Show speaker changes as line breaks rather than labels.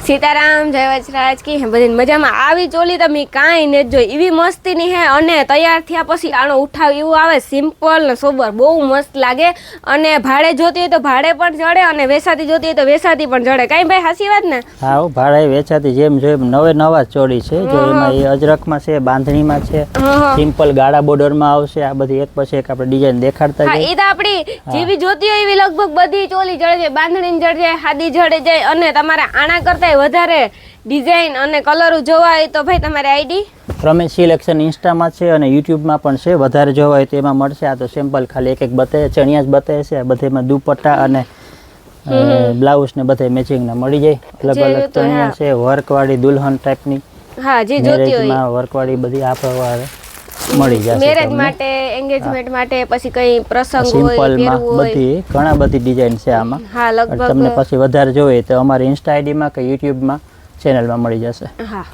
સીતારામ જય વજરાજ કી હે બધી મજામાં આવી ચોલી તમે કાંઈ ને જોઈ એવી મસ્તીની હે અને તૈયાર થયા પછી આનો ઉઠાવ એવું આવે સિમ્પલ ને સોબર બહુ મસ્ત લાગે અને ભાડે જોતી હોય તો ભાડે પણ જડે અને વેસાતી જોતી હોય તો વેસાતી પણ જડે કાંઈ ભાઈ હાસી વાત ને
હા ભાડે વેચાતી જેમ જોઈએ નવે નવા ચોળી છે જો એમાં એ અજરખમાં છે બાંધણીમાં છે સિમ્પલ ગાળા બોર્ડરમાં આવશે આ બધી એક પછી એક આપણે ડિઝાઇન દેખાડતા
હા એ તો આપણી જેવી જોતી હોય એવી લગભગ બધી ચોલી જડે છે બાંધણી જડે જાય હાદી જડે જાય અને તમારે આના કરતા વધારે ડિઝાઇન અને કલર જોવા હોય તો ભાઈ તમારે આઈડી
રમેશ સિલેક્શન ઇન્સ્ટામાં છે અને યુટ્યુબમાં પણ છે વધારે જોવા હોય તો એમાં મળશે આ તો સિમ્પલ ખાલી એક એક બતાવે ચણિયા જ બતાવે છે બધેમાં દુપટ્ટા અને બ્લાઉઝ ને બધે મેચિંગ ના મળી જાય અલગ અલગ ચણિયા છે વર્કવાળી દુલ્હન ટાઈપની
હા જે જોતી હોય
વર્કવાળી બધી આ પ્રમાણે મળી જશે
મેરેજ માટે એન્ગેજમેન્ટ માટે પછી કઈ પ્રસંગ હોય
સિમ્પલમાં બધી ઘણા બધી ડિઝાઇન છે આમાં
હા લગભગ
તમને પછી વધારે જોઈએ તો અમારી ઇન્સ્ટા આઈડીમાં કે યુટ્યુબમાં ચેનલમાં મળી જશે
હા